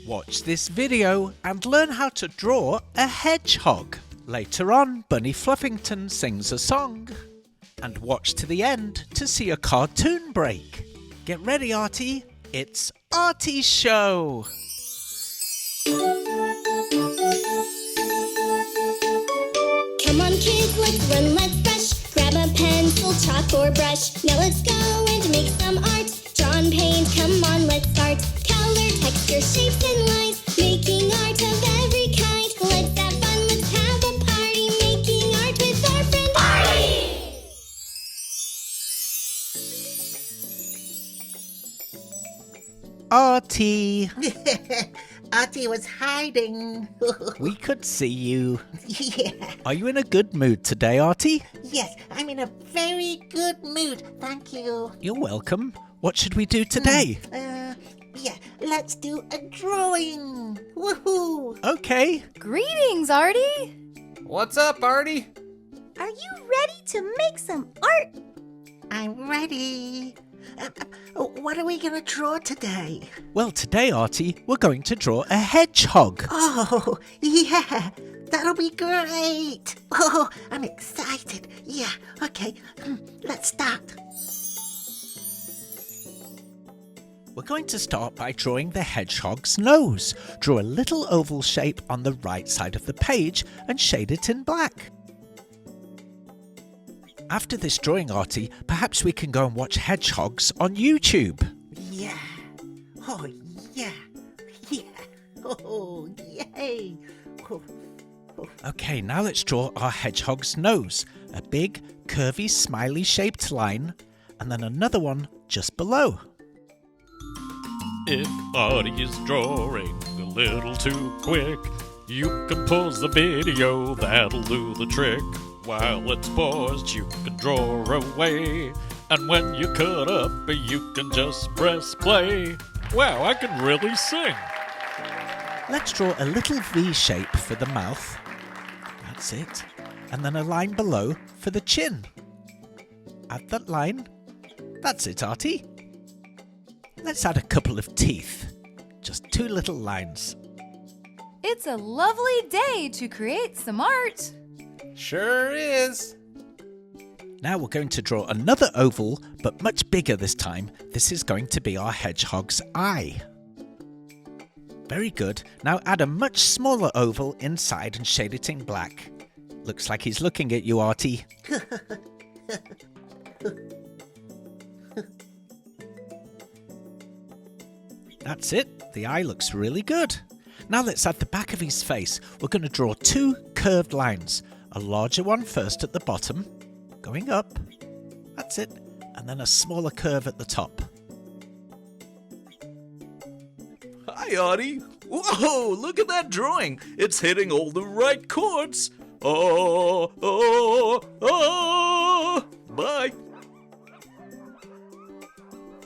Watch this video and learn how to draw a hedgehog. Later on, Bunny Fluffington sings a song. And watch to the end to see a cartoon break. Get ready, Artie. It's Artie's show. Come on kids, let's run, let's brush. Grab a pencil, chalk or brush. Now let's go and make some art. Draw and paint, come on, let's start. Color, texture, shapes and lines. Making art of every kind. Let's have fun, let's have a party. Making art with our friend Artie. Artie, Artie was hiding. we could see you. Yeah. Are you in a good mood today, Artie? Yes, I'm in a very good mood. Thank you. You're welcome. What should we do today? Yeah, let's do a drawing. Woohoo! Okay. Greetings, Artie! What's up, Artie? Are you ready to make some art? I'm ready. What are we going to draw today? Well, today, Artie, we're going to draw a hedgehog. Oh, yeah. That'll be great. Oh, I'm excited. Yeah, okay. Let's start. We're going to start by drawing the hedgehog's nose. Draw a little oval shape on the right side of the page and shade it in black. After this drawing, Artie, perhaps we can go and watch Hedgehogs on YouTube. Yeah. Oh, yeah. Yeah. Oh, yay. Oh. Okay, now let's draw our hedgehog's nose. A big, curvy, smiley-shaped line, and then another one just below. If Artie is drawing a little too quick, you can pause the video, that'll do the trick. While it's paused, you can draw away, and when you cut up, you can just press play. Wow, I can really sing! Let's draw a little V shape for the mouth. That's it. And then a line below for the chin. Add that line. That's it, Artie. Let's add a couple of teeth. Just 2 little lines. It's a lovely day to create some art. Sure is. Now we're going to draw another oval, but much bigger this time. This is going to be our hedgehog's eye. Very good. Now add a much smaller oval inside and shade it in black. Looks like he's looking at you, Artie. That's it. The eye looks really good. Now let's add the back of his face. We're going to draw 2 curved lines. A larger one first at the bottom, going up. That's it. And then a smaller curve at the top. Hi, Artie. Whoa, look at that drawing. It's hitting all the right chords. Oh, oh, oh. Bye.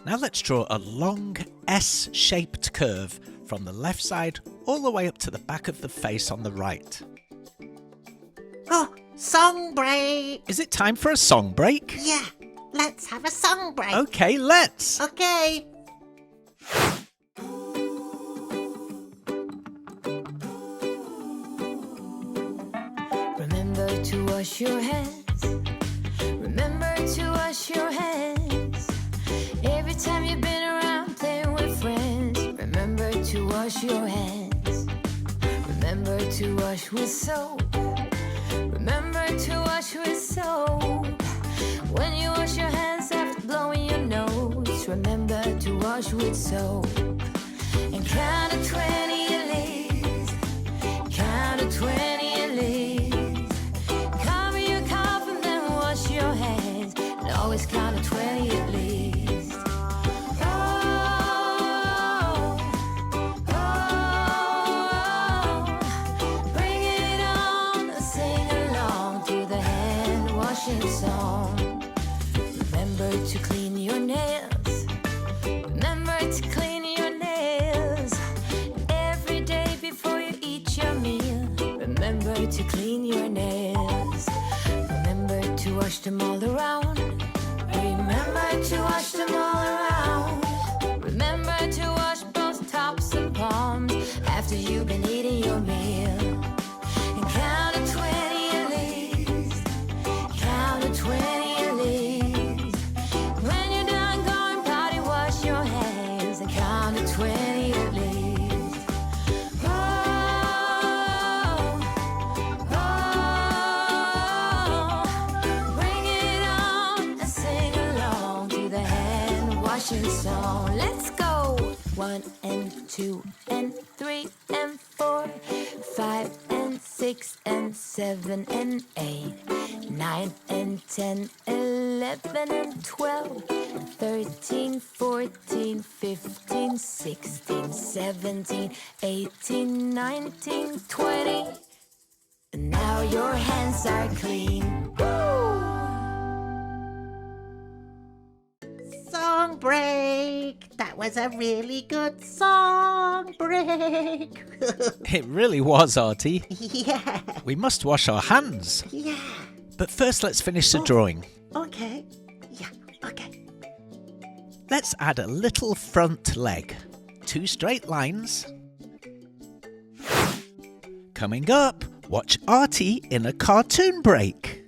Now let's draw a long S-shaped curve from the left side all the way up to the back of the face on the right. Oh, song break. Is it time for a song break? Yeah, let's have a song break. Okay, let's. Okay. Remember to wash your hands. Remember to wash your hands. Every time you've been around playing with friends. Remember to wash your hands. Remember to wash with soap. Remember to wash with soap. When you wash your hands after blowing your nose, remember to wash with soap. And count to 20 at least. Count to 20 at least. Cover your cough and then wash your hands. And always count to 20 at least. Oh, oh, oh. Bring it on, sing along to the hand washing song. Remember to clean your nails. Remember to clean your nails. Every day before you eat your meal. Remember to clean your nails. Remember to wash them all around. Remember to wash them all around. Remember to wash both tops and palms. after you've been eating your meal. And count to 20 at least. Count to 20 at least. When you're done going potty, wash your hands and count to 20 at least. Oh, oh, bring it on and sing along to the hand washing song. Let's go. 1 and 2 and 3 and 4, 5 and 6 and 7 and 8, 9 and 10, 11 and 12, 13, 14, 15, 16, 17, 18, 19, 20. And now your hands are clean. Woo! Song break. That was a really good song break. It really was, Artie. Yeah. We must wash our hands. Yeah. But first, let's finish the drawing. Okay. Yeah. Okay. Let's add a little front leg. 2 straight lines. Coming up, watch Artie in a cartoon break.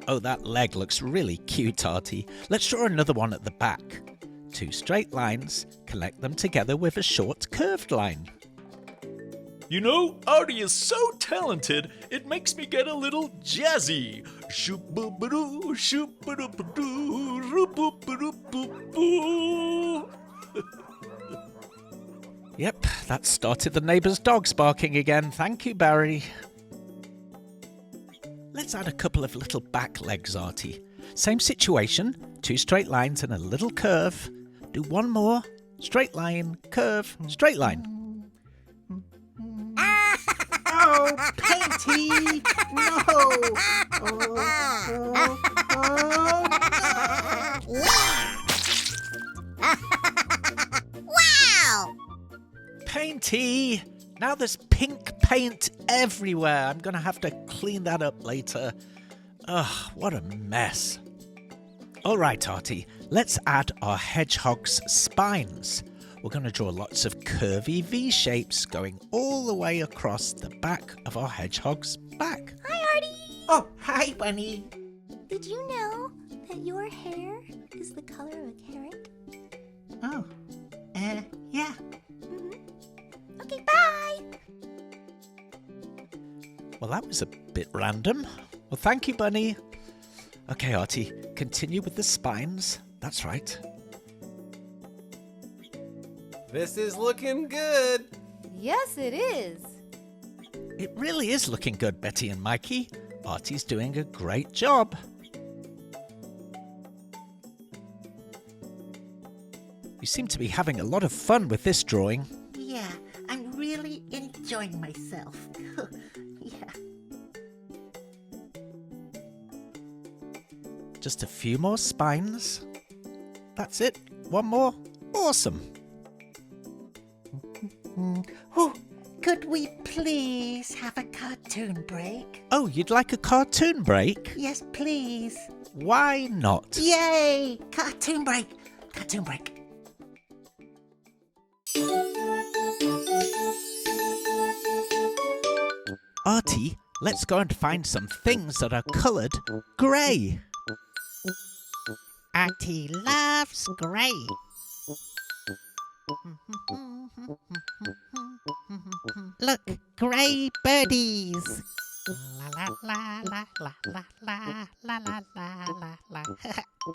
Oh, that leg looks really cute, Artie. Let's draw another one at the back. 2 straight lines, connect them together with a short curved line. You know, Artie is so talented, it makes me get a little jazzy. Shoop-boo-ba-doo, shoop-ba-doo-ba-doo, roop-boo-ba-doo-boo-boo. Yep, that started the neighbour's dogs barking again. Thank you, Barry. Let's add a couple of little back legs, Artie. Same situation, 2 straight lines and a little curve. Do one more. Straight line, curve, straight line. Oh, Painty! No! Wow! Painty! Now there's pink paint everywhere. I'm going to have to clean that up later. Ugh, what a mess. All right, Artie, let's add our hedgehog's spines. We're going to draw lots of curvy V shapes going all the way across the back of our hedgehog's back. Hi, Artie! Oh, hi, Bunny. Did you know that your hair is the color of a carrot? Oh, yeah. Okay, bye! Well, that was a bit random. Well, thank you, Bunny. Okay, Artie, continue with the spines. That's right. This is looking good. Yes, it is. It really is looking good, Betty and Mikey. Artie's doing a great job. You seem to be having a lot of fun with this drawing. Yeah, I'm really enjoying myself. Yeah. Just a few more spines. That's it. One more. Awesome. Oh, could we please have a cartoon break? Oh, you'd like a cartoon break? Yes, please. Why not? Yay! Cartoon break! Cartoon break. Artie, let's go and find some things that are coloured grey. Artie loves grey. Look, grey birdies. La la la la la la la la la la la.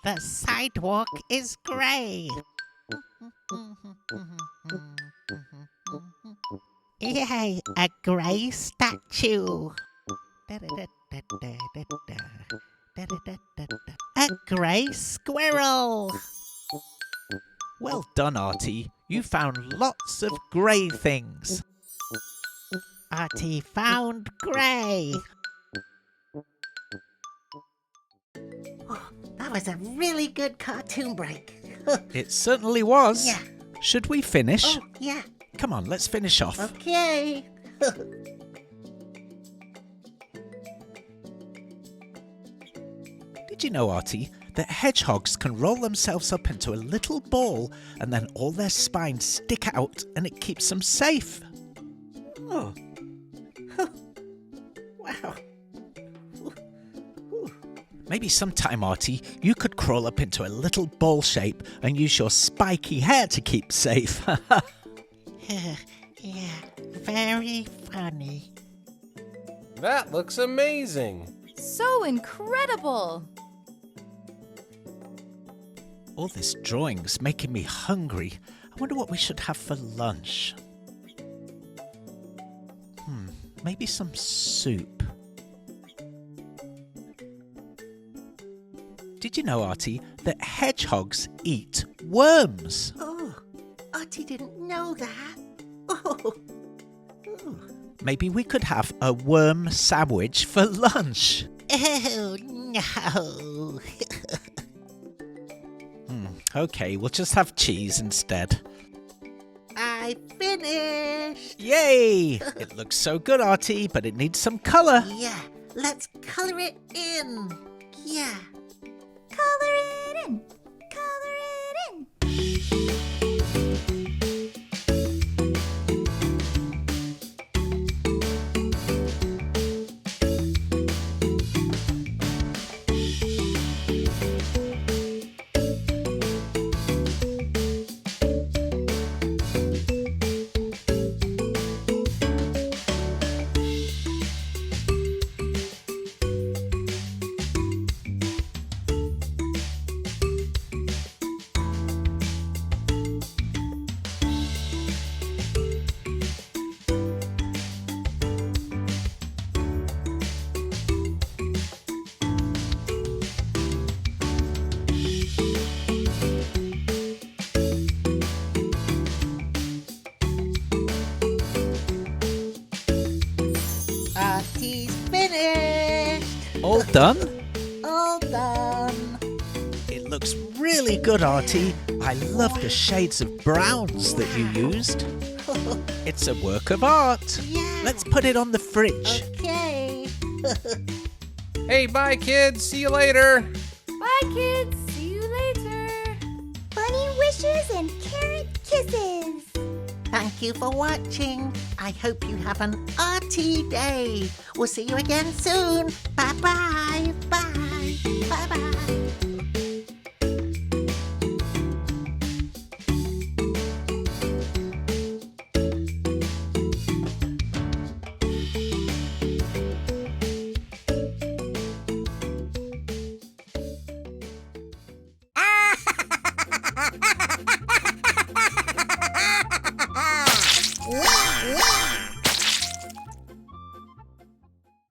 The sidewalk is grey. Yay, a grey statue. A grey squirrel. Well done, Artie. You found lots of grey things. Artie found grey. Oh, that was a really good cartoon break. It certainly was. Yeah. Should we finish? Oh, yeah. Come on, let's finish off. Okay. Did you know, Artie, that hedgehogs can roll themselves up into a little ball and then all their spines stick out and it keeps them safe. Oh. Wow. Maybe sometime, Artie, you could crawl up into a little ball shape and use your spiky hair to keep safe. Yeah, very funny. That looks amazing. So incredible! All this drawing's making me hungry. I wonder what we should have for lunch. Maybe some soup. Did you know, Artie, that hedgehogs eat worms? Oh, Artie didn't know that. Oh. Maybe we could have a worm sandwich for lunch. Oh, no. Okay, we'll just have cheese instead. I finished. Yay! It looks so good, Artie, but it needs some colour. Yeah, let's color it in. Yeah. Color it in. Color it in. Artie's finished. All done? All done. It looks really good, Artie. I love the shades of browns that you used. It's a work of art. Yeah. Let's put it on the fridge. Okay. Hey, bye, kids. See you later. Bye, kids. See you later. Bunny wishes and carrot kisses. Thank you for watching. I hope you have an Artie day. We'll see you again soon. Bye-bye. Bye. Bye-bye.